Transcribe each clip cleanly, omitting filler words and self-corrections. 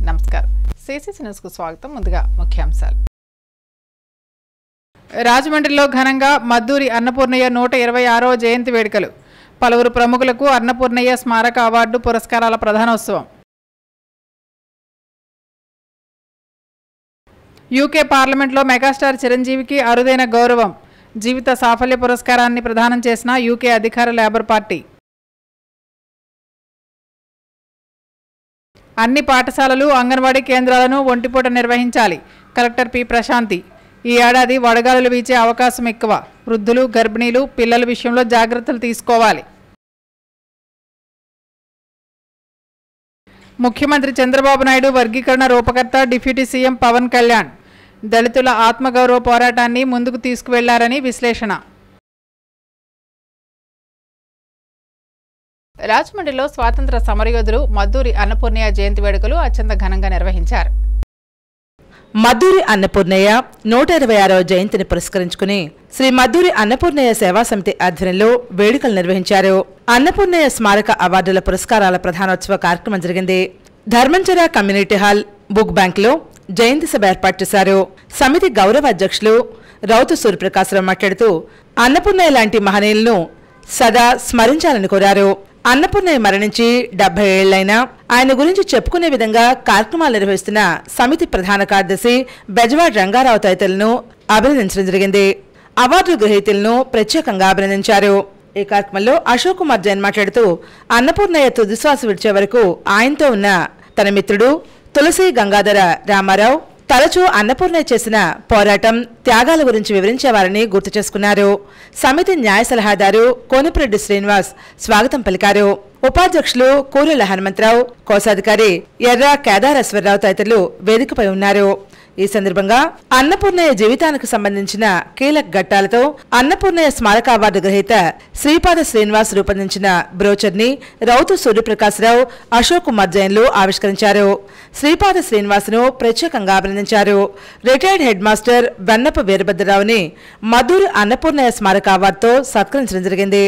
నమస్కారం. CCC news కు స్వాగతం. ముందుగా ముఖ్యాంశాలు. రాజమండ్రిలో ఘనంగా మద్దూరి అన్నపూర్ణయ్య 126వ జయంతి వేడుకలు. పలువురు ప్రముఖులకు అన్నపూర్ణయ్య స్మారక అవార్డు పురస్కారాల ప్రధానోత్సవం. యూకే పార్లమెంట్లో మెగాస్టార్ చిరంజీవికి అరుదైన గౌరవం. జీవిత సాఫల్య పురస్కారాన్ని ప్రదానం చేసిన యూకే అధికార లేబర్ పార్టీ. అన్ని పాఠశాలలు, అంగన్వాడీ కేంద్రాలను ఒంటిపూట నిర్వహించాలి. Collector P Prashanti. ఈ ఏడాది వడగాలులు వీచే అవకాశం ఎక్కువ. వృద్ధులు, గర్భిణీలు, పిల్లల విషయంలో జాగ్రత్తలు తీసుకోవాలి. ముఖ్యమంత్రి చంద్రబాబు నాయుడు వర్గీకరణ రూపకర్త డిప్యూటీ సీఎం పవన్ కళ్యాణ్ దళితుల ఆత్మగౌరవ పోరాటాన్ని ముందుకు తీసుకువెళ్లారని విశ్లేషణ. రాజమండ్రిలో స్వాతంత్ర సమరయోధులు మద్దూరి అన్నపూర్ణయ్య జయంతి వేడుకలు అత్యంత ఘనంగా నిర్వహించారు. మద్దూరి అన్నపూర్ణయ్య 126వ జయంతిని పురస్కరించుకుని శ్రీ మద్దూరి అన్నపూర్ణయ్య సేవా సమితి ఆధ్వర్యంలో వేడుకలు నిర్వహించారు. అన్నపూర్ణయ్య స్మారక అవార్డుల పురస్కారాల ప్రధానోత్సవ కార్యక్రమం జరిగింది. ధర్మంచర కమ్యూనిటీ హాల్, బుక్ బ్యాంక్లో జయంతి సభ ఏర్పాటు చేశారు. సమితి గౌరవ అధ్యక్షులు రౌతు సూర్యప్రకాశరావు మాట్లాడుతూ అన్నపూర్ణయ్య లాంటి మహనీయులను సదా స్మరించాలని కోరారు. అన్నపూర్ణయ్య మరణించి 70 ఏళ్లైనా ఆయన గురించి చెప్పుకునే విధంగా కార్యక్రమాలు నిర్వహిస్తున్న సమితి ప్రధాన కార్యదర్శి బెజవాడ రంగారావు తదితరులను అభినందించడం జరిగింది. అవార్డు గ్రహీతలను ప్రత్యేకంగా అభినందించారు. ఈ కార్యక్రమంలో అశోక్ కుమార్ జైన్ మాట్లాడుతూ అన్నపూర్ణయ్య తుదిశ్వాస విడిచే వరకు ఆయనతో ఉన్న తన మిత్రుడు తులసి గంగాధర రామారావు తరచూ అన్నపూర్ణయ్య చేసిన పోరాటం, త్యాగాల గురించి వివరించేవారని గుర్తు చేసుకున్నారు. సమితి న్యాయ సలహాదారు కోనపురెడ్డి శ్రీనివాస్ స్వాగతం పలికారు. ఉపాధ్యక్షులు కూరెళ్ల హనుమంతరావు, కోశాధికారి ఎర్ర కేదారేశ్వరరావు తదితరులు వేదికపై ఉన్నారు. ఈ సందర్భంగా అన్నపూర్ణయ్య జీవితానికి సంబంధించిన కీలక ఘట్టాలతో అన్నపూర్ణయ్య స్మారక అవార్డు గ్రహీత శ్రీపాద శ్రీనివాస్ రూపొందించిన బ్రోచర్ని రౌతు సూర్యప్రకాశరావు, అశోక్ కుమార్ జైన్లు ఆవిష్కరించారు. శ్రీపాద శ్రీనివాస్ను ప్రత్యేకంగా అభినందించారు. Retired head master వెన్నప్ప వీరభద్రరావుని Madduri Annapurnayya స్మారక అవార్డుతో సత్కరించడం జరిగింది.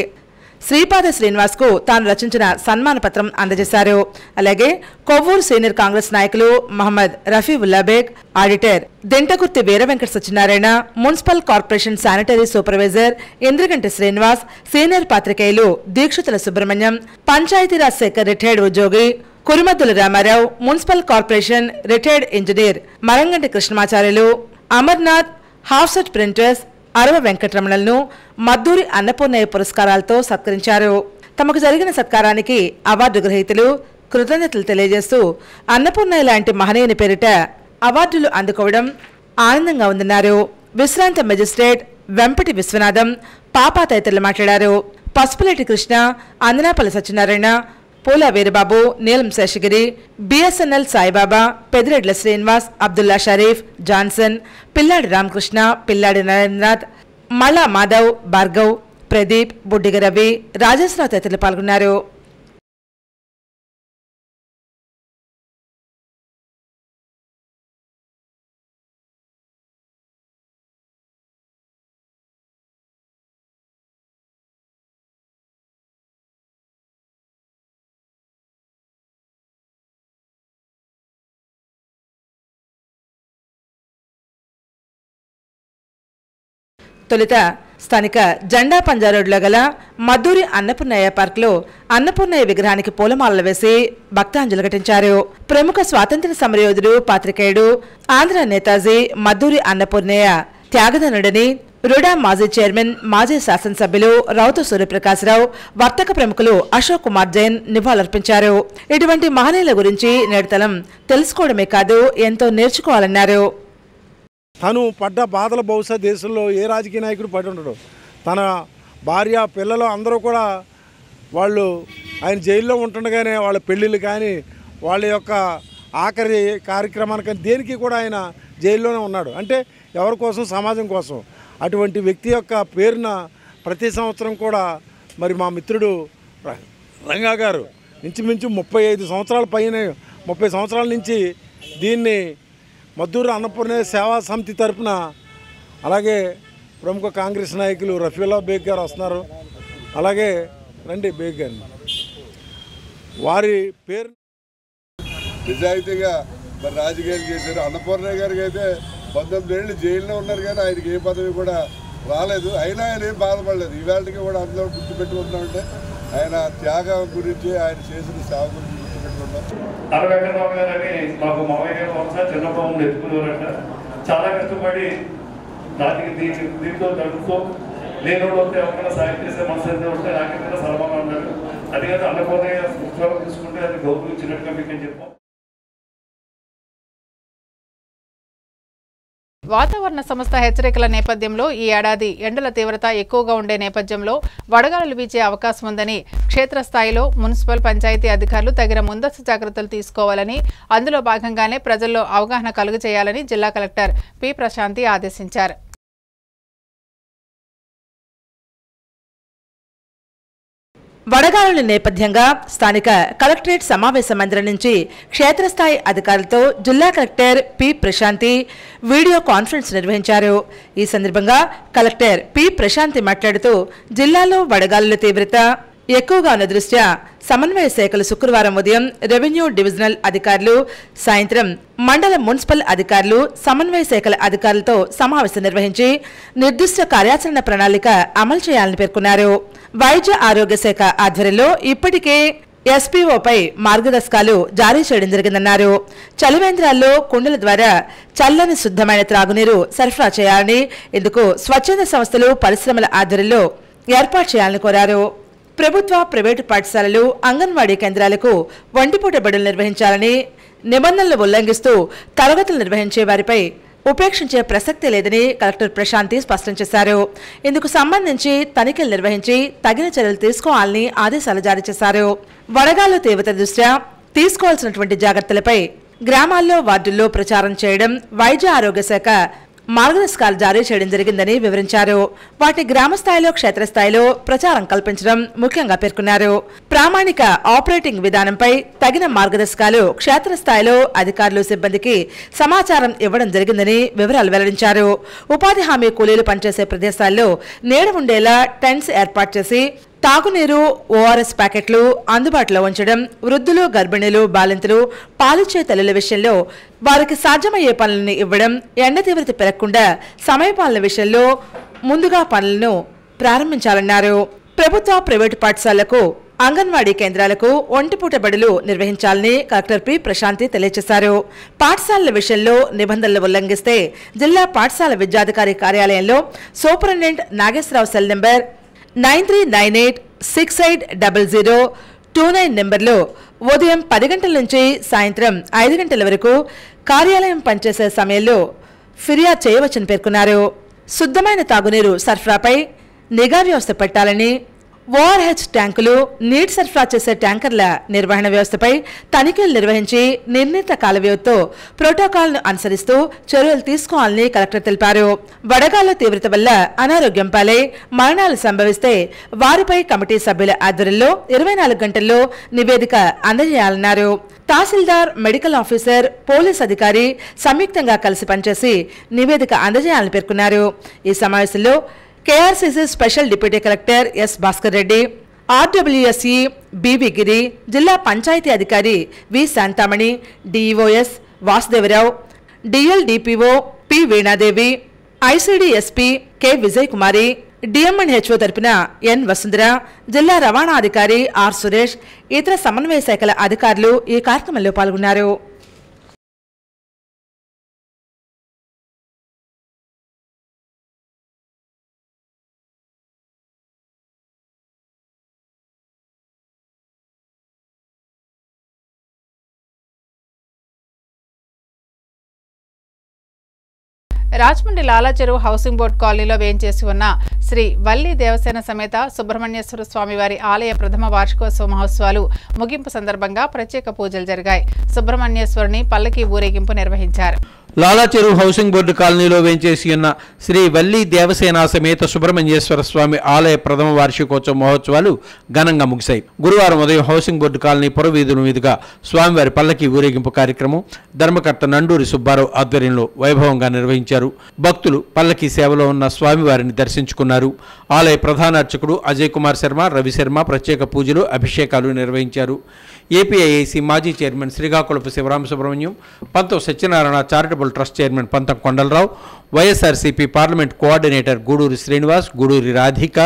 శ్రీపాద శ్రీనివాస్ కు తాను రచించిన సన్మాన పత్రం అందజేశారు. అలాగే కొవ్వూరు సీనియర్ కాంగ్రెస్ నాయకులు Mohammed Rafiullah Baig, auditor Dintakurthi Veera Venkata Satyanarayana, municipal corporation sanitary supervisor Indraganti Srinivas, senior పాత్రికేయులు దీక్షితుల సుబ్రహ్మణ్యం, పంచాయతీరాజ్ శాఖ రిటైర్డ్ ఉద్యోగి Kurimaddula Ramarao, municipal corporation retired engineer Maranganti Krishnamacharyulu, Amarnath, offset printers Arava వెంకటరమణలను మద్దూరి అన్నపూర్ణయ్య పురస్కారాలతో సత్కరించారు. తమకు జరిగిన సత్కారానికి అవార్డు గ్రహీతలు కృతజ్ఞతలు తెలియజేస్తూ అన్నపూర్ణయ్య లాంటి మహనీయుని పేరిట అవార్డులు అందుకోవడం ఆనందంగా ఉందన్నారు. విశ్రాంత మెజిస్ట్రేట్ వెంపటి విశ్వనాథం, పాపా తదితరులు మాట్లాడారు. పసుపులేటి కృష్ణ, అందనాపల్లి సత్యనారాయణ, పూల వీరబాబు, నీలం శేషగిరి, బిఎస్ఎన్ఎల్ సాయిబాబా, పెదిరెడ్ల శ్రీనివాస్, అబ్దుల్లా షరీఫ్, జాన్సన్, పిల్లాడి రామకృష్ణ, పిల్లాడి నరేంద్రనాథ్, మళ్ళా మాధవ్, భార్గవ్, ప్రదీప్, బుడ్డిగ రవి, రాజేశ్వరరావు తదితరులు పాల్గొన్నారు. తొలుత స్థానిక జెండా పంజా రోడ్లో గల మద్దూరి అన్నపూర్ణయ్య పార్కులో అన్నపూర్ణయ్య విగ్రహానికి పూలమాలలు వేసి భక్తాంజలి ఘటించారు. ప్రముఖ స్వాతంత్ర్య సమరయోధుడు, పాత్రికేయుడు, ఆంధ్ర నేతాజీ మద్దూరి అన్నపూర్ణయ్య త్యాగధనుడని రుడా మాజీ చైర్మన్, మాజీ శాసనసభ్యులు రౌతు సూర్యప్రకాశరావు, వర్తక ప్రముఖులు అశోక్ కుమార్ జైన్ నివాళులర్పించారు. ఇటువంటి మహనీయుల గురించి నేడుతలం తెలుసుకోవడమే కాదు, ఎంతో నేర్చుకోవాలన్నారు. తను పడ్డ బాధల బహుశా దేశంలో ఏ రాజకీయ నాయకుడు పడి ఉండడు. తన భార్య, పిల్లలు అందరూ కూడా వాళ్ళు ఆయన జైల్లో ఉంటుండగానే వాళ్ళ పెళ్ళిళ్ళు కానీ, వాళ్ళ యొక్క ఆఖరి కార్యక్రమానికి దేనికి కూడా ఆయన జైల్లోనే ఉన్నాడు. అంటే ఎవరి కోసం? సమాజం కోసం. అటువంటి వ్యక్తి యొక్క పేరున ప్రతి సంవత్సరం కూడా మరి మా మిత్రుడు రంగా గారు ఇంచుమించు 35 సంవత్సరాల పైన 30 సంవత్సరాల నుంచి దీన్ని మద్దూరి అన్నపూర్ణయ్య సేవా సమితి తరఫున, అలాగే ప్రముఖ కాంగ్రెస్ నాయకులు రఫీవుల్లా బేగ్ గారు వస్తున్నారు, అలాగే రండి బేగ్ గారిని, వారి పేరు నిజాయితీగా మరి రాజకీయాలు చేశారు. అన్నపూర్ణ గారికి అయితే 19 ఏళ్ళు జైల్లో ఉన్నారు కానీ ఆయనకి ఏ పదవి కూడా రాలేదు. అయినా ఆయన ఏం బాధపడలేదు. ఈవేళకి కూడా అందరూ గుర్తుపెట్టుకుంటామంటే ఆయన త్యాగం గురించి, ఆయన చేసిన సేవ గురించి గుర్తుపెట్టుకుంటాం. వెంకటరావు గారని మాకు మామయ్య గారు ఒకసారి చిన్నబాబుని ఎత్తుకునేవారంట. చాలా కష్టపడి దీంట్లో జరుగుతూ లేనోడు వస్తే ఎవరైనా సాయం చేసే మనసు అయితే ఉంటే నాకైతే సర్వంగా ఉన్నాడు. అది కాదు అన్నపూర్ణయ్య ఉద్యోగం తీసుకుంటే అది గౌరవించినట్టుగా మీకు అని చెప్పాం. వాతావరణ సంస్థ హెచ్చరికల నేపథ్యంలో ఈ ఏడాది ఎండల తీవ్రత ఎక్కువగా ఉండే నేపథ్యంలో వడగాలులు వీచే అవకాశం ఉందని క్షేత్రస్థాయిలో మున్సిపల్ పంచాయతీ అధికారులు తగిన ముందస్తు జాగ్రత్తలు తీసుకోవాలని, అందులో భాగంగానే ప్రజల్లో అవగాహన కలుగజేయాలని జిల్లా కలెక్టర్ పి ప్రశాంతి ఆదేశించారు. వడగాలుల నేపథ్యంగా స్థానిక కలెక్టరేట్ సమావేశ మందిరం నుంచి క్షేత్రస్థాయి అధికారులతో జిల్లా collector P Prashanti video conference నిర్వహించారు. ఈ సందర్భంగా కలెక్టర్ పి ప్రశాంతి మాట్లాడుతూ జిల్లాలో వడగాలుల తీవ్రత ఎక్కువగా ఉన్న దృష్ట్యా సమన్వయ శాఖలు శుక్రవారం ఉదయం రెవెన్యూ డివిజనల్ అధికారులు, సాయంత్రం మండల మున్సిపల్ అధికారులు, సమన్వయ శాఖల అధికారులతో సమావేశం నిర్వహించి నిర్దిష్ట కార్యాచరణ ప్రణాళిక అమలు చేయాలని పేర్కొన్నారు. వైద్య ఆరోగ్య శాఖ ఆధ్వర్యంలో ఇప్పటికే ఎస్పీఓపై మార్గదర్శకాలు జారీ చేయడం జరిగిందన్నారు. చలివేంద్రాల్లో కుండల ద్వారా చల్లని శుద్ధమైన త్రాగునీరు సరఫరా చేయాలని, ఇందుకు స్వచ్ఛంద సంస్థలు, పరిశ్రమల ఆధ్వర్యంలో ఏర్పాటు చేయాలని కోరారు. ప్రభుత్వ, ప్రైవేటు పాఠశాలలు, అంగన్వాడీ కేంద్రాలకు ఒంటిపూట బడులు నిర్వహించాలని, నిబంధనలు ఉల్లంఘిస్తూ తరగతులు నిర్వహించే వారిపై ఉపేక్షించే ప్రసక్తి లేదని కలెక్టర్ ప్రశాంతి స్పష్టం చేశారు. ఇందుకు సంబంధించి తనిఖీలు నిర్వహించి తగిన చర్యలు తీసుకోవాలని ఆదేశాలు జారీ చేశారు. వడగాలు తీవ్రత దృష్ట్యా తీసుకోవాల్సినటువంటి జాగ్రత్తలపై గ్రామాల్లో, వార్డుల్లో ప్రచారం చేయడం, వైద్య ఆరోగ్య శాఖ మార్గదర్శకాలు జారీ చేయడం జరిగిందని వివరించారు. వాటి గ్రామ స్థాయిలో, క్షేత్రస్థాయిలో ప్రచారం కల్పించడం ముఖ్యంగా పేర్కొన్నారు. ప్రామాణిక ఆపరేటింగ్ విధానంపై తగిన మార్గదర్శకాలు క్షేత్రస్థాయిలో అధికారులు, సిబ్బందికి సమాచారం ఇవ్వడం జరిగిందని వివరాలు వెల్లడించారు. ఉపాధి హామీ కూలీలు పనిచేసే ప్రదేశాల్లో నీడ ఉండేలా టెంట్స్ ఏర్పాటు చేసి తాగునీరు, ఓఆర్ఎస్ ప్యాకెట్లు అందుబాటులో ఉంచడం, వృద్ధులు, గర్భిణీలు, బాలింతలు, పాలిచ్చే తల్లుల విషయంలో వారికి సాధ్యమయ్యే పనులను ఇవ్వడం, ఎండ తీవ్రత పెరగకుండా సమయపాలన విషయంలో ముందుగా పనులను ప్రారంభించాలన్నారు. ప్రభుత్వ, ప్రైవేటు పాఠశాలలకు, అంగన్వాడీ కేంద్రాలకు ఒంటిపూట బడులు నిర్వహించాలని కలెక్టర్ పి ప్రశాంతి తెలియజేశారు. పాఠశాలల విషయంలో నిబంధనలు ఉల్లంఘిస్తే జిల్లా పాఠశాల విద్యాధికారి కార్యాలయంలో సూపరింటెండెంట్ నాగేశ్వరరావు సెల్ నెంబర్ 9398680029 నెంబర్లో ఉదయం 10 గంటల నుంచి సాయంత్రం 5 గంటల వరకు కార్యాలయం పనిచేసే సమయంలో ఫిర్యాదు చేయవచ్చని పేర్కొన్నారు. శుద్ధమైన తాగునీరు సరఫరాపై నిఘా వ్యవస్థ పెట్టాలని, ఓఆర్హెచ్ ట్యాంకులు, నీటి సరఫరా చేసే ట్యాంకర్ల నిర్వహణ వ్యవస్థపై తనిఖీలు నిర్వహించి నిర్ణీత కాల వ్యవధితో ప్రోటోకాల్ను అనుసరిస్తూ చర్యలు తీసుకోవాలని కలెక్టర్ తెలిపారు. వడగాళ్ల తీవ్రత వల్ల అనారోగ్యం పాలై మరణాలు సంభవిస్తే వారిపై కమిటీ సభ్యుల ఆధ్వర్యంలో 24 గంటల్లో నివేదిక అందజేయాలన్నారు. తహసీల్దార్, మెడికల్ ఆఫీసర్, పోలీస్ అధికారి సంయుక్తంగా కలిసి పనిచేసి నివేదిక అందజేయాలని పేర్కొన్నారు. ఈ సమావేశంలో KRCC special deputy collector S Bhaskar Reddy, RWSE BV Giri, జిల్లా పంచాయతీ అధికారి V Shanthamani, DEOS Vasudevarao, DLDPO P Veenadevi, ICDSP K Vijay Kumari, DMNHO తరపున ఎన్ వసుంధర, జిల్లా రవాణా అధికారి ఆర్ సురేష్, ఇతర సమన్వయ శాఖల అధికారులు ఈ కార్యక్రమంలో పాల్గొన్నారు. రాజమండ్రి లాలాచెరువు హౌసింగ్ బోర్డు కాలనీలో వేంచేసి ఉన్న శ్రీ వల్లి దేవసేన సమేత సుబ్రహ్మణ్యేశ్వర స్వామివారి ఆలయ ప్రథమ వార్షికోత్సవ మహోత్సవాలు ముగింపు సందర్భంగా ప్రత్యేక పూజలు జరిగాయి. సుబ్రహ్మణ్యేశ్వరుని పల్లకి ఊరేగింపు నిర్వహించారు. లాలాచెరువు హౌసింగ్ బోర్డు కాలనీలో వేంచేసి ఉన్న శ్రీ వల్లి దేవసేన సమేత సుబ్రహ్మణ్యేశ్వర స్వామి ఆలయ ప్రథమ వార్షికోత్సవ మహోత్సవాలు ఘనంగా ముగిశాయి. గురువారం ఉదయం హౌసింగ్ బోర్డు కాలనీ పురవీధుల మీదుగా స్వామివారి పల్లకి ఊరేగింపు కార్యక్రమం ధర్మకర్త నండూరి సుబ్బారావు ఆధ్వర్యంలో వైభవంగా నిర్వహించారు. భక్తులు పల్లకి సేవలో ఉన్న స్వామివారిని దర్శించుకున్నారు. ఆలయ ప్రధాన అర్చకుడు అజయ్ కుమార్ శర్మ, రవి శర్మ ప్రత్యేక పూజలు, అభిషేకాలు నిర్వహించారు. ఏపీఐఐసి మాజీ చైర్మన్ శ్రీకాకుళపు శివరామ సుబ్రహ్మణ్యం, పంతం సత్యనారాయణ చారిటబుల్ ట్రస్ట్ చైర్మన్ పంతం కొండలరావు, వైఎస్ఆర్సీపీ పార్లమెంట్ కోఆర్డినేటర్ గూడూరి శ్రీనివాస్, గూడూరి రాధిక,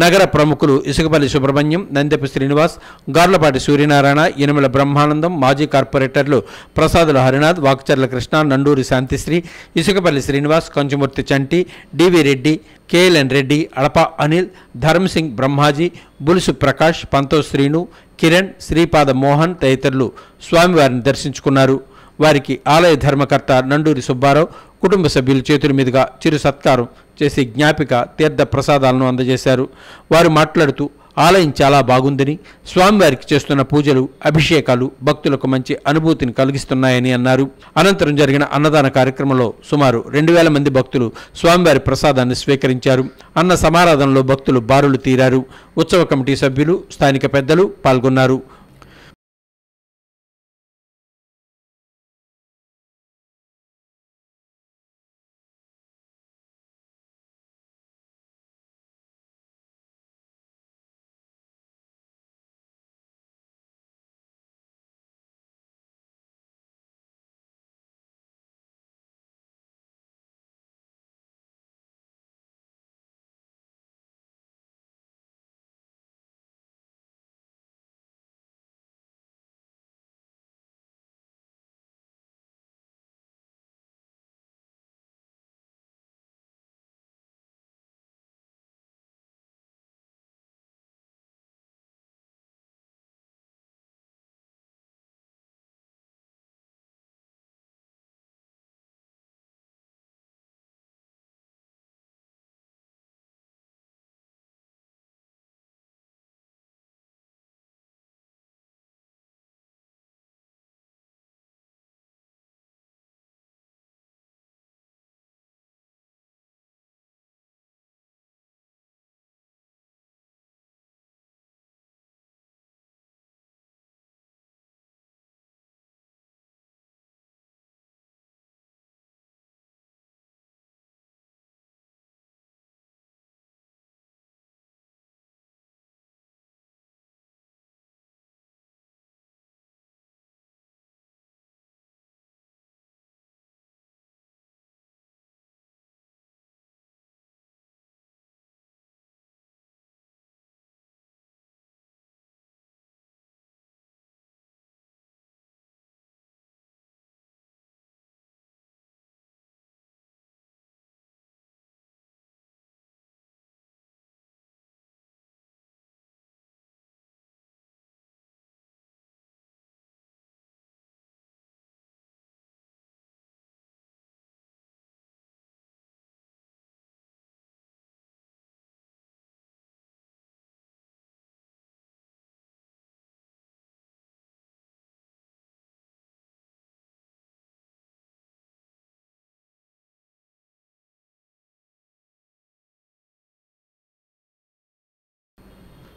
నగర ప్రముఖులు ఇసుకపల్లి సుబ్రహ్మణ్యం, నందెపు శ్రీనివాస్, గార్లపాటి సూర్యనారాయణ, యనమల బ్రహ్మానందం, మాజీ కార్పొరేటర్లు ప్రసాదుల హరినాథ్, వాక్చర్ల కృష్ణ, నండూరి శాంతిశ్రీ, ఇసుకపల్లి శ్రీనివాస్, కంచుమూర్తి చంటి, డివి రెడ్డి, కేఎల్ఎన్ రెడ్డి, అడప అనిల్, ధర్మసింగ్ బ్రహ్మాజీ, బులుసు ప్రకాష్, పంతో శ్రీను, కిరణ్, శ్రీపాద మోహన్ తదితరులు స్వామివారిని దర్శించుకున్నారు. వారికి ఆలయ ధర్మకర్త నండూరి సుబ్బారావు కుటుంబ సభ్యుల చేతుల మీదుగా చిరు సత్కారం చేసి జ్ఞాపిక తీర్థ ప్రసాదాలను అందజేశారు. వారు మాట్లాడుతూ ఆలయం చాలా బాగుందని, స్వామివారికి చేస్తున్న పూజలు, అభిషేకాలు భక్తులకు మంచి అనుభూతిని కలిగిస్తున్నాయని అన్నారు. అనంతరం జరిగిన అన్నదాన కార్యక్రమంలో సుమారు 2000 మంది భక్తులు స్వామివారి ప్రసాదాన్ని స్వీకరించారు. అన్న సమారాధనలో భక్తులు బారులు తీరారు. ఉత్సవ కమిటీ సభ్యులు, స్థానిక పెద్దలు పాల్గొన్నారు.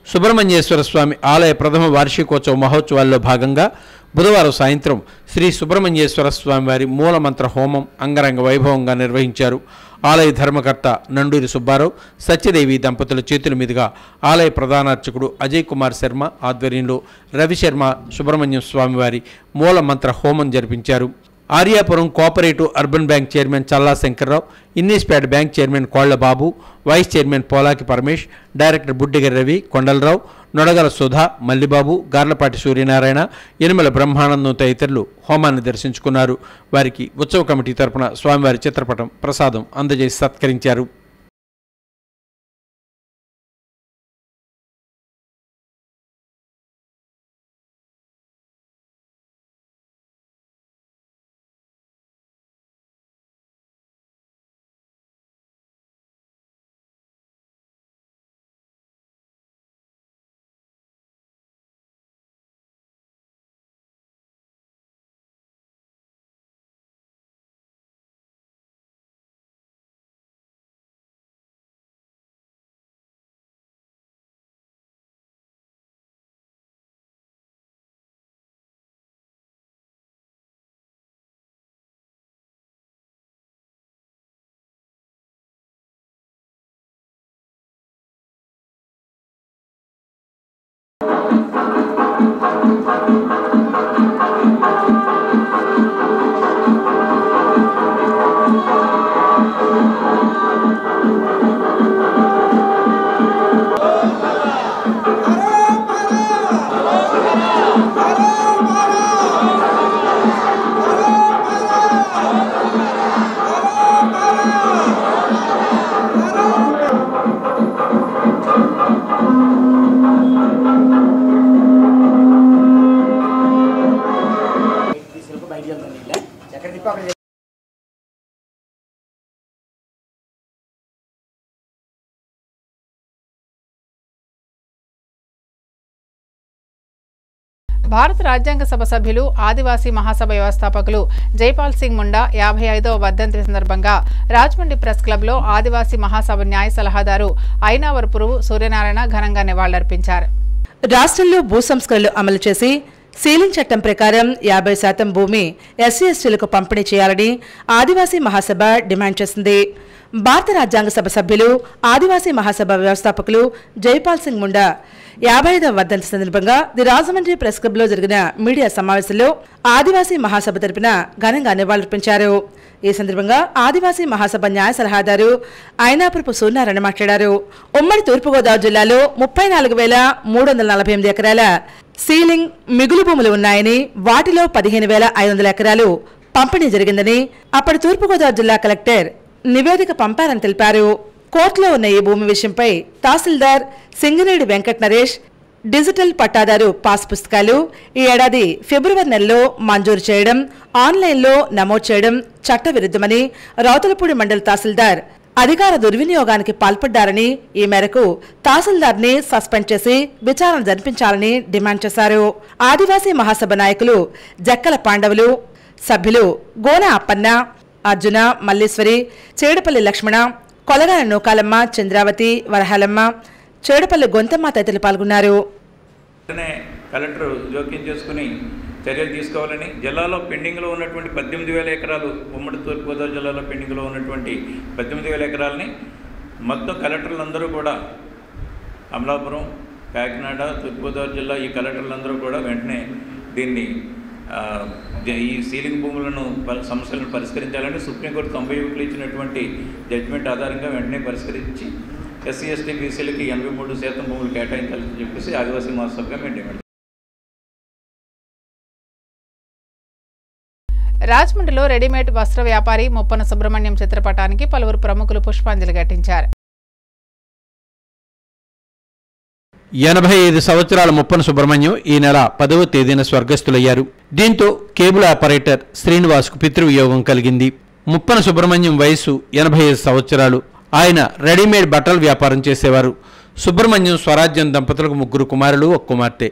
సుబ్రహ్మణ్యేశ్వర స్వామి ఆలయ ప్రథమ వార్షికోత్సవ మహోత్సవాల్లో భాగంగా బుధవారం సాయంత్రం శ్రీ సుబ్రహ్మణ్యేశ్వర స్వామి వారి మూలమంత్ర హోమం అంగరంగ వైభవంగా నిర్వహించారు. ఆలయ ధర్మకర్త నండూరి సుబ్బారావు, సత్యదేవి దంపతుల చేతుల మీదుగా ఆలయ ప్రధానార్చకుడు అజయ్ కుమార్ శర్మ ఆధ్వర్యంలో రవిశర్మ సుబ్రహ్మణ్యం స్వామివారి మూలమంత్ర హోమం జరిపించారు. Aryapuram cooperative urban bank chairman Challa Shankarrao, Innispeta bank chairman Kolla Babu, vice chairman Polaki Paramesh, director Buddigari Ravi, Kondalarao, Nodagala Sudha, Mallibabu, Garlapati Suryanarayana, Yanamala Brahmanandam తదితరులు హోమాన్ని దర్శించుకున్నారు. వారికి ఉత్సవ కమిటీ తరపున స్వామివారి చిత్రపటం ప్రసాదం అందజేసి సత్కరించారు. భారత రాజ్యాంగ సభ సభ్యులు ఆదివాసీ మహాసభ వ్యవస్థాపకులు జైపాల్ సింగ్ ముండా 55వ వర్ధంతి సందర్భంగా రాజమండ్రి ప్రెస్ క్లబ్లో ఆదివాసీ మహాసభ న్యాయ సలహాదారు ఐనావరపురువు సూర్యనారాయణ ఘనంగా నివాళులర్పించారు. రాష్ట్రంలో భూ సంస్కరణలు అమలు చేసి సీలింగ్ చట్టం ప్రకారం 50% భూమి ఎస్సీ ఎస్టీలకు పంపిణీ చేయాలని ఆదివాసీ మహాసభ డిమాండ్ చేసింది. భారత రాజ్యాంగ సభ సభ్యులు ఆదివాసీ మహాసభ వ్యవస్థాపకులు జైపాల్ సింగ్ ముండా 55వ వర్ధంతి సందర్భంగా ది రాజమండ్రి ప్రెస్ క్లబ్లో జరిగిన మీడియా సమావేశంలో ఆదివాసీ మహాసభ తరపున ఘనంగా నివాళులర్పించారు. ఈ సందర్భంగా ఆదివాసీ మహాసభ న్యాయ సలహాదారు ఐనాపురపు సూర్యనారాయణ మాట్లాడారు. ఉమ్మడి తూర్పుగోదావరి జిల్లాలో 34,348 ఎకరాల సీలింగ్ మిగులు భూములు ఉన్నాయని, వాటిలో 15,500 ఎకరాలు పంపిణీ జరిగిందని అప్పటి తూర్పుగోదావరి జిల్లా కలెక్టర్ నివేదిక పంపారని తెలిపారు. కోర్టులో ఉన్న ఈ భూమి విషయంపై తహసీల్దార్ సింగినేడి వెంకట నరేష్ డిజిటల్ పట్టాదారు పాస్ పుస్తకాలు ఈ ఏడాది ఫిబ్రవరి నెలలో మంజూరు చేయడం, ఆన్లైన్లో నమోదు చేయడం చట్టవిరుద్ధమని రౌతులపూడి మండల తహసీల్దార్ అధికార దుర్వినియోగానికి పాల్పడ్డారని, ఈ మేరకు తహసీల్దార్ని సస్పెండ్ చేసి విచారణ జరిపించాలని డిమాండ్ చేశారు. ఆదివాసీ మహాసభ నాయకులు జక్కల పాండవులు, సభ్యులు గోన అప్పన్న, అర్జున, మల్లేశ్వరి, చేడపల్లి లక్ష్మణ, కొలగాల నూకాలమ్మ, చంద్రావతి, వరహాలమ్మ, చేడపల్లి గొంతమ్మ తదితరులు పాల్గొన్నారు. కలెక్టర్ జోక్యం చేసుకుని చర్యలు తీసుకోవాలని, జిల్లాలో పెండింగ్లో ఉన్నటువంటి 18,000 ఎకరాలు, ఉమ్మడి తూర్పుగోదావరి జిల్లాలో పెండింగ్లో ఉన్నటువంటి 18,000 ఎకరాలని మొత్తం కలెక్టర్లందరూ కూడా అమలాపురం, కాకినాడ, తూర్పుగోదావరి జిల్లా ఈ కలెక్టర్లందరూ కూడా వెంటనే దీన్ని ఈ సీలింగ్ భూములను సమస్యలను పరిష్కరించాలని సుప్రీంకోర్టు 91 ఇచ్చినటువంటి జడ్జిమెంట్ ఆధారంగా వెంటనే పరిష్కరించి ఎస్సీ ఎస్టీ బీసీలకి 83% భూములు కేటాయించాలని చెప్పేసి ఆదివాసీ మహాసభగా మేము డిమాండ్. రాజమండ్రిలో రెడీమేడ్ వస్త్ర వ్యాపారి ముప్పన సుబ్రహ్మణ్యం చిత్రపటానికి పలువురు ప్రముఖులు పుష్పాంజలి ఘటించారు. 85 సంవత్సరాల ముప్పన సుబ్రహ్మణ్యం ఈ నెల 10వ తేదీన స్వర్గస్థులయ్యారు. దీంతో కేబుల్ ఆపరేటర్ శ్రీనివాస్కు పితృవియోగం కలిగింది. ముప్పన సుబ్రహ్మణ్యం వయసు 85 సంవత్సరాలు. ఆయన రెడీమేడ్ బట్టల వ్యాపారం చేసేవారు. సుబ్రహ్మణ్యం స్వరాజ్యం దంపతులకు 3 కుమారులు, 1 కుమార్తె.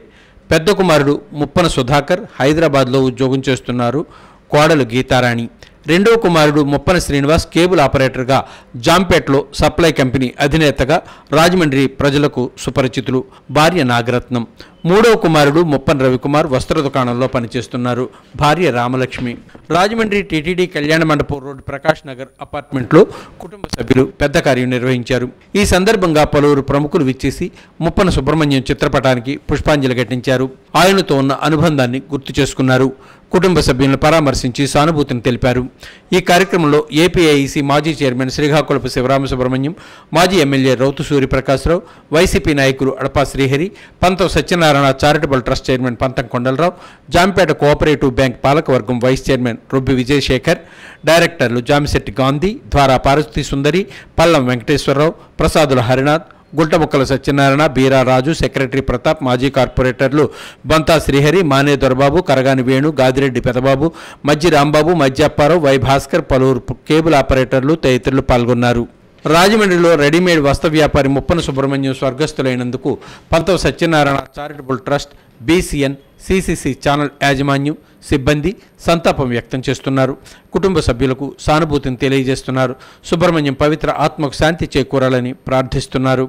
పెద్ద కుమారుడు ముప్పన సుధాకర్ హైదరాబాద్లో ఉద్యోగం చేస్తున్నారు. కోడలు గీతారాణి. రెండవ కుమారుడు ముప్పన శ్రీనివాస్ కేబుల్ ఆపరేటర్గా జాంపేట్లో సప్లై కంపెనీ అధినేతగా రాజమండ్రి ప్రజలకు సుపరిచితులు. భార్య నాగరత్నం. మూడవ కుమారుడు ముప్పన రవికుమార్ వస్త్ర దుకాణంలో పనిచేస్తున్నారు. భార్య రామలక్ష్మి. రాజమండ్రి టీటీడీ కళ్యాణ మండపం రోడ్డు ప్రకాష్ నగర్ అపార్ట్మెంట్లో కుటుంబ సభ్యులు పెద్ద కార్యం నిర్వహించారు. ఈ సందర్భంగా పలువురు ప్రముఖులు విచ్చేసి ముప్పన సుబ్రహ్మణ్యం చిత్రపటానికి పుష్పాంజలి ఘటించారు. ఆయనతో ఉన్న అనుబంధాన్ని గుర్తు చేసుకున్నారు. కుటుంబ సభ్యులను పరామర్శించి సానుభూతిని తెలిపారు. ఈ కార్యక్రమంలో ఏపీఐఈసీ మాజీ చైర్మన్ శ్రీకాకుళపు శివరామ సుబ్రహ్మణ్యం, మాజీ ఎమ్మెల్యే రౌతు సూర్యప్రకాశ్రావు, వైసీపీ నాయకులు అడపా శ్రీహరి, పంతం సత్యనారాయణ చారిటబుల్ ట్రస్ట్ చైర్మన్ పంతం కొండలరావు, జాంపేట కోఆపరేటివ్ బ్యాంక్ పాలకవర్గం వైస్ చైర్మన్ రొబ్బి విజయశేఖర్, డైరెక్టర్లు జామిశెట్టి గాంధీ, ద్వారా పార్వతీ సుందరి, పల్లం వెంకటేశ్వరరావు, ప్రసాదుల హరినాథ్, గుంటముక్కల సత్యనారాయణ, బీరా రాజు, సెక్రటరీ ప్రతాప్, మాజీ కార్పొరేటర్లు బంతా శ్రీహరి, మానే దొరబాబు, కరగాని వేణు, గాదిరెడ్డి పెదబాబు, మజ్జి రాంబాబు, మజ్జప్పారావు, వై భాస్కర్, పలువురు కేబుల్ ఆపరేటర్లు తదితరులు పాల్గొన్నారు. రాజమండ్రిలో రెడీమేడ్ వస్త్ర వ్యాపారి ముప్పన సుబ్రహ్మణ్యం స్వర్గస్థులైనందుకు పంతం Satyanarayana charitable trust, BCN, CCC channel యాజమాన్యం, సిబ్బంది సంతాపం వ్యక్తం చేస్తున్నారు. కుటుంబ సభ్యులకు సానుభూతిని తెలియజేస్తున్నారు. సుబ్రహ్మణ్యం పవిత్ర ఆత్మకు శాంతి చేకూరాలని ప్రార్థిస్తున్నారు.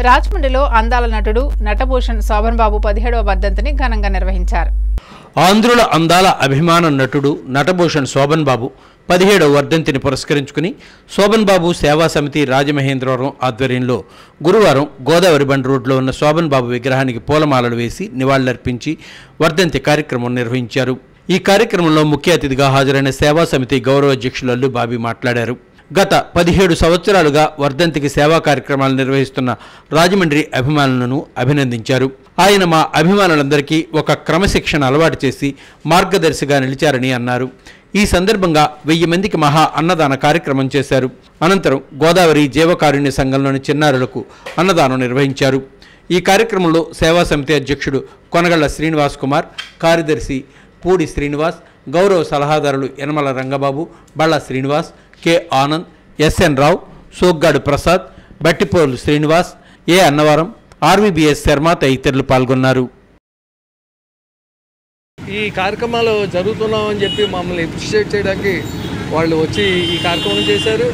రాజమండ్రిలో అందాల నటుడు నటభూషణ్ శోభన్ బాబు 17వ వర్ధంతిని ఘనంగా నిర్వహించారు. ఆంధ్రుల అందాల అభిమాన నటుడు నటభూషణ్ శోభన్ బాబు 17వ వర్ధంతిని పురస్కరించుకుని శోభన్ బాబు సేవా సమితి రాజమహేంద్రవరం ఆధ్వర్యంలో గురువారం గోదావరి బండ్ రోడ్లో ఉన్న శోభన్ బాబు విగ్రహానికి పూలమాలలు వేసి నివాళులర్పించి వర్ధంతి కార్యక్రమం నిర్వహించారు. ఈ కార్యక్రమంలో ముఖ్య అతిథిగా హాజరైన సేవా సమితి గౌరవ అధ్యక్షులు అల్లు బాబీ మాట్లాడారు. గత 17 సంవత్సరాలుగా వర్ధంతికి సేవా కార్యక్రమాలు నిర్వహిస్తున్న రాజమండ్రి అభిమానులను అభినందించారు. ఆయన మా అభిమానులందరికీ ఒక క్రమశిక్షణ అలవాటు చేసి మార్గదర్శిగా నిలిచారని అన్నారు. ఈ సందర్భంగా 1000 మందికి మహా అన్నదాన కార్యక్రమం చేశారు. అనంతరం గోదావరి జీవకారుణ్య సంఘంలోని చిన్నారులకు అన్నదానం నిర్వహించారు. ఈ కార్యక్రమంలో సేవా సమితి అధ్యక్షుడు కొనగళ్ల శ్రీనివాస్ కుమార్, కార్యదర్శి పూడి శ్రీనివాస్, గౌరవ సలహాదారులు యనమల రంగబాబు, బళ్ళ శ్రీనివాస్, కె ఆనంద్, ఎస్ఎన్ రావు, సోగ్గాడు ప్రసాద్, బట్టిపోలు శ్రీనివాస్, ఏ అన్నవరం, ఆర్వీబీఎస్ శర్మ తదితరులు పాల్గొన్నారు. ఈ కార్యక్రమాలు జరుగుతున్నామని చెప్పి మమ్మల్ని అప్రిషియేట్ చేయడానికి వాళ్ళు వచ్చి ఈ కార్యక్రమం చేశారు.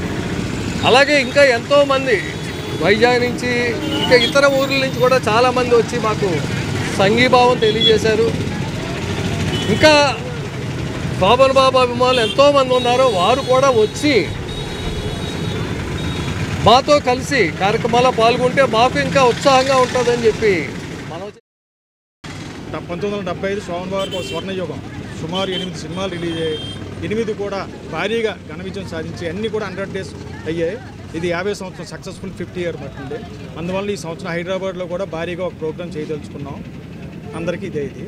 అలాగే ఇంకా ఎంతోమంది వైజాగ్ నుంచి ఇంకా ఇతర ఊర్ల నుంచి కూడా చాలామంది వచ్చి మాకు సంఘీభావం తెలియజేశారు. ఇంకా శోభన్ బాబు అభిమానులు ఎంతోమంది ఉన్నారో వారు కూడా వచ్చి మాతో కలిసి కార్యక్రమాల్లో పాల్గొంటే మాకు ఇంకా ఉత్సాహంగా ఉంటుందని చెప్పి మనం 1975 శోభన్ బాబు గారికి స్వర్ణయుగం, సుమారు 8 సినిమాలు రిలీజ్ అయ్యాయి. 8 కూడా భారీగా ఘన విజయం సాధించి అన్నీ కూడా 100 డేస్ అయ్యాయి. ఇది 50 సంవత్సరం సక్సెస్ఫుల్ 50 ఇయర్ పట్టింది. అందువల్ల ఈ సంవత్సరం హైదరాబాద్లో కూడా భారీగా ఒక ప్రోగ్రామ్ చేయదలుచుకున్నాం. అందరికీ ఇదే ఇది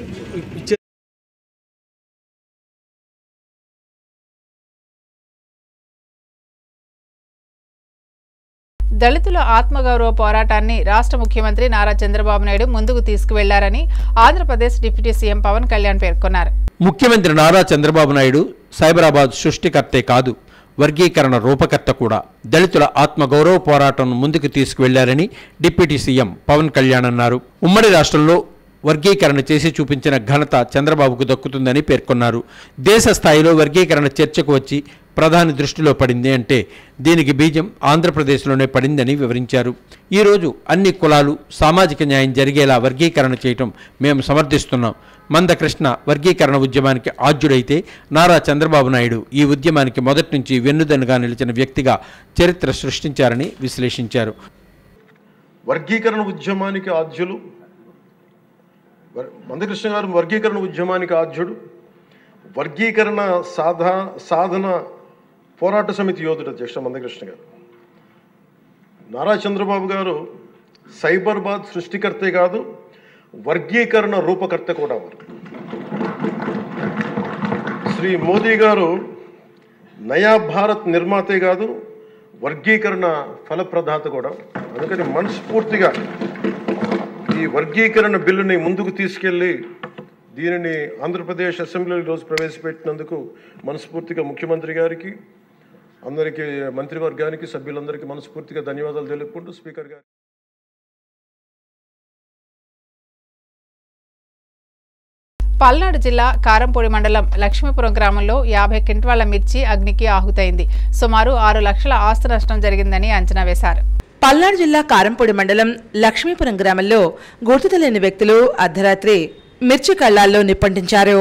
దళితుల ఆత్మగౌరవ పోరాటాన్ని రాష్ట్ర ముఖ్యమంత్రి నారా చంద్రబాబు నాయుడు ముందుకు తీసుకువెళ్లారని ఆంధ్రప్రదేశ్ డిప్యూటీ సీఎం పవన్ కళ్యాణ్ పేర్కొన్నారు. ముఖ్యమంత్రి నారా చంద్రబాబు నాయుడు సైబరాబాద్ సృష్టికర్తే కాదు, వర్గీకరణ రూపకర్త కూడా. దళితుల ఆత్మగౌరవ పోరాటం ముందుకు తీసుకువెళ్లారని డిప్యూటీ సీఎం పవన్ కళ్యాణ్ అన్నారు. ఉమ్మడి రాష్ట్రంలో వర్గీకరణ చేసి చూపించిన ఘనత చంద్రబాబుకు దక్కుతుందని పేర్కొన్నారు. దేశ స్థాయిలో వర్గీకరణ చర్చకు వచ్చి ప్రధాని దృష్టిలో పడింది అంటే దీనికి బీజం ఆంధ్రప్రదేశ్లోనే పడిందని వివరించారు. ఈరోజు అన్ని కులాలు సామాజిక న్యాయం జరిగేలా వర్గీకరణ చేయటం మేము సమర్థిస్తున్నాం. మందకృష్ణ వర్గీకరణ ఉద్యమానికి ఆద్యుడైతే నారా చంద్రబాబు నాయుడు ఈ ఉద్యమానికి మొదటి నుంచి వెన్నుదన్నుగా నిలిచిన వ్యక్తిగా చరిత్ర సృష్టించారని విశ్లేషించారు. వర్గీకరణ ఉద్యమానికి ఆద్యులు మందకృష్ణ గారు, వర్గీకరణ ఉద్యమానికి ఆద్యుడు, వర్గీకరణ సాధన పోరాట సమితి యోధుడు అధ్యక్ష మందకృష్ణ గారు. నారా చంద్రబాబు గారు సైబరాబాద్ సృష్టికర్తే కాదు, వర్గీకరణ రూపకర్త కూడా వారు. శ్రీ మోదీ గారు నయా భారత్ నిర్మాతే కాదు, వర్గీకరణ ఫలప్రదాత కూడా. అందుకని మనస్ఫూర్తిగా ఈ వర్గీకరణ బిల్లుని ముందుకు తీసుకెళ్ళి దీనిని ఆంధ్రప్రదేశ్ అసెంబ్లీలో ఈరోజు ప్రవేశపెట్టినందుకు మనస్ఫూర్తిగా ముఖ్యమంత్రి గారికి, అందరికీ, మంత్రివర్గానికి, సభ్యులందరికీ మనస్ఫూర్తిగా ధన్యవాదాలు తెలుపుకుంటూ స్పీకర్ గారు. పల్నాడు జిల్లా కారంపూడి మండలం లక్ష్మీపురం గ్రామంలో 50 క్వింటాల మిర్చి అగ్నికి ఆహుతైంది. సుమారు 6 లక్షల ఆస్తి నష్టం జరిగిందని అంచనా వేశారు. పల్నాడు జిల్లా కారంపూడి మండలం లక్ష్మీపురం గ్రామంలో గుర్తు తెలియని వ్యక్తులు అర్ధరాత్రి మిర్చి కళ్లాల్లో నిప్పంటించారు.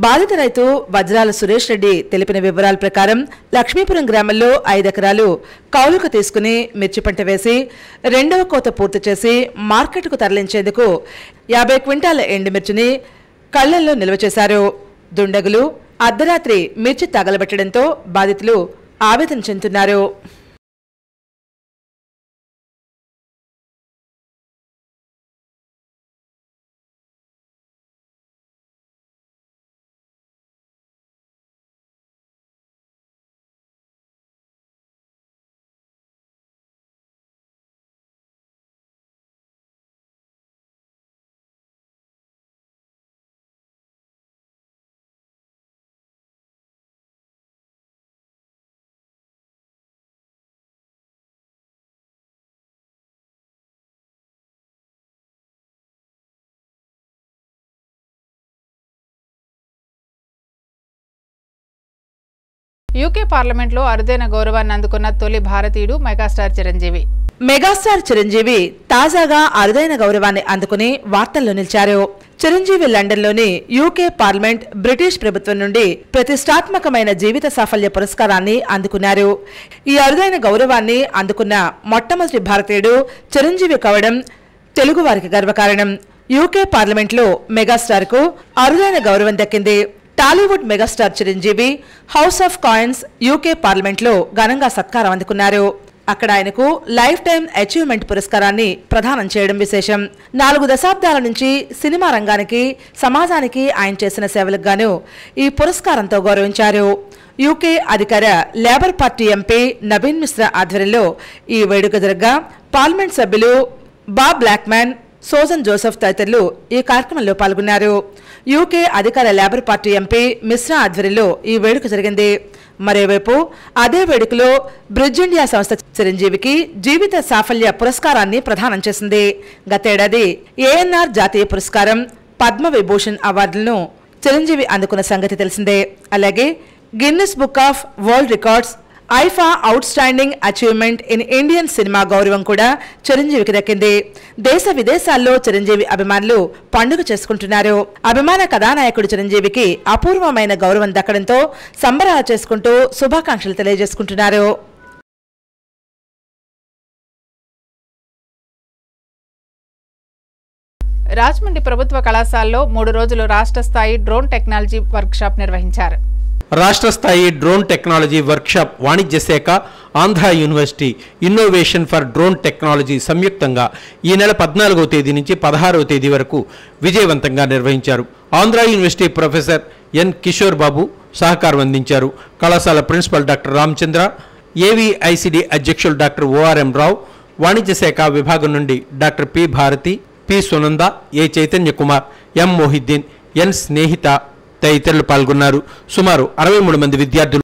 బాధిత రైతు వజ్రాల సురేష్ రెడ్డి తెలిపిన వివరాల ప్రకారం లక్ష్మీపురం గ్రామంలో 5 ఎకరాలు కౌలుకు తీసుకుని మిర్చి పంట వేసి 2వ కోత పూర్తి చేసి మార్కెట్కు తరలించేందుకు 50 క్వింటాల ఎండుమిర్చిని కళ్లల్లో నిల్వ చేశారు. దుండగులు అర్ధరాత్రి మిర్చి తగలబెట్టడంతో బాధితులు ఆవేదన చెందుతున్నారు. యూకే పార్లమెంట్లో అరుదైన గౌరవాన్ని అందుకున్న తొలి భారతీయుడు మెగాస్టార్ చిరంజీవి. మెగాస్టార్ చిరంజీవి తాజాగా అరుదైన గౌరవాన్ని అందుకుని వార్తల్లో నిలిచారు. చిరంజీవి లండన్లోని యూకే పార్లమెంట్ బ్రిటిష్ ప్రభుత్వం నుండి ప్రతిష్టాత్మకమైన జీవిత సాఫల్య పురస్కారాన్ని అందుకున్నారు. ఈ అరుదైన గౌరవాన్ని అందుకున్న మొట్టమొదటి భారతీయుడు చిరంజీవి కావడం తెలుగువారికి గర్వకారణం. యూకే పార్లమెంట్లో మెగాస్టార్ కు అరుదైన గౌరవం దక్కింది. Tollywood megastar Chiranjeevi house of coins UK పార్లమెంట్లో ఘనంగా సత్కారం అందుకున్నారు. అక్కడ ఆయనకు లైఫ్ టైం అచీవ్మెంట్ పురస్కారాన్ని ప్రదానం చేయడం విశేషం. 4 దశాబ్దాల నుంచి సినిమా రంగానికి సమాజానికి ఆయన చేసిన సేవలకు గాను ఈ పురస్కారంతో గౌరవించారు. యూకే అధికార labour party MP Naveen Mishra ఆధ్వర్యంలో ఈ వేడుక జరగగా పార్లమెంట్ సభ్యులు బాబ్ బ్లాక్మ్యాన్, సోజన్ జోసెఫ్ తదితరులు ఈ కార్యక్రమంలో పాల్గొన్నారు. యూకే అధికార లేబర్ పార్టీ ఎంపీ మిశ్రా ఆధ్వర్యంలో ఈ వేడుక జరిగింది. మరోవైపు అదే వేడుకలో బ్రిడ్జ్ ఇండియా సంస్థ చిరంజీవికి జీవిత సాఫల్య పురస్కారాన్ని ప్రదానం చేసింది. గతేడాది ఏఎన్ఆర్ జాతీయ పురస్కారం, పద్మ విభూషణ్ అవార్డులను చిరంజీవి అందుకున్న సంగతి తెలిసిందే. అలాగే Guinness book of world records IIFA out standing achievement in Indian cinema గౌరవం కూడా చిరంజీవికి దక్కింది. దేశ విదేశాల్లో చిరంజీవి అభిమానులు పండుగ చేసుకుంటున్నారు. అభిమాన కథానాయకుడు చిరంజీవికి అపూర్వమైన గౌరవం దక్కడంతో సంబరాలు చేసుకుంటూ శుభాకాంక్షలు తెలియజేసుకుంటున్నారు. రాజమండ్రి ప్రభుత్వ కళాశాలలో 3 రోజులు రాష్ట్ర స్థాయి డ్రోన్ టెక్నాలజీ వర్క్షాప్ నిర్వహించారు. రాష్ట్ర స్థాయి డ్రోన్ టెక్నాలజీ వర్క్షాప్ వాణిజ్య శాఖ, Andhra university innovation for drone technology సంయుక్తంగా ఈ నెల 14వ తేదీ నుంచి 16వ తేదీ వరకు విజయవంతంగా నిర్వహించారు. Andhra university professor N Kishore Babu సహకారం అందించారు. కళాశాల ప్రిన్సిపల్ డాక్టర్ రామచంద్ర, ఏవిఐసిడి అధ్యక్షులు డాక్టర్ ఓఆర్ఎం రావు, వాణిజ్య శాఖ విభాగం నుండి doctor P Bharathi, P Sunanda, A Chaitanya Kumar, M Mohiddin, N Snehitha తదితరులు పాల్గొన్నారు. సుమారు 63 మంది విద్యార్థులు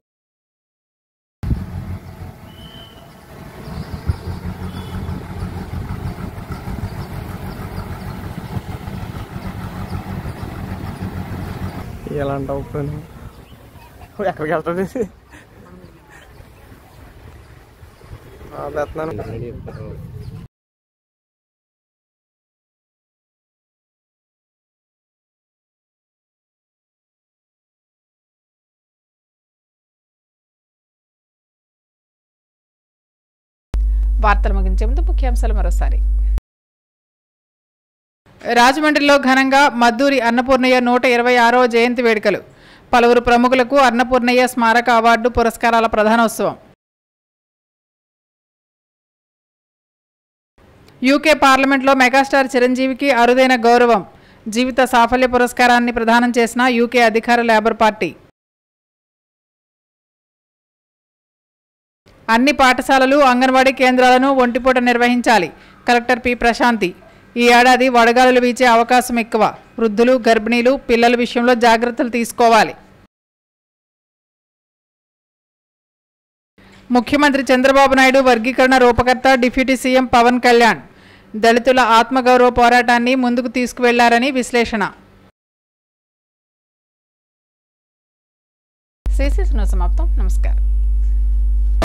ఎక్కడికి వెళ్తుంది వార్తలు ముగించే ముందు ముఖ్యాంశాలు మరోసారి. రాజమండ్రిలో ఘనంగా మద్దూరి అన్నపూర్ణయ్య 126వ జయంతి వేడుకలు. పలువురు ప్రముఖులకు అన్నపూర్ణయ్య స్మారక అవార్డు పురస్కారాల ప్రధానోత్సవం. యూకే పార్లమెంట్లో మెగాస్టార్ చిరంజీవికి అరుదైన గౌరవం. జీవిత సాఫల్య పురస్కారాన్ని ప్రదానం చేసిన యూకే అధికార లేబర్ పార్టీ. అన్ని పాఠశాలలు, అంగన్వాడీ కేంద్రాలను ఒంటిపూట నిర్వహించాలి. Collector P Prashanti. ఈ ఏడాది వడగాలులు వీచే అవకాశం ఎక్కువ. వృద్ధులు, గర్భిణీలు, పిల్లల విషయంలో జాగ్రత్తలు తీసుకోవాలి. ముఖ్యమంత్రి చంద్రబాబు నాయుడు వర్గీకరణ రూపకర్త డిప్యూటీ సీఎం పవన్ కళ్యాణ్ దళితుల ఆత్మగౌరవ పోరాటాన్ని ముందుకు తీసుకువెళ్లారని విశ్లేషణ. సమాప్తం. నమస్కారం.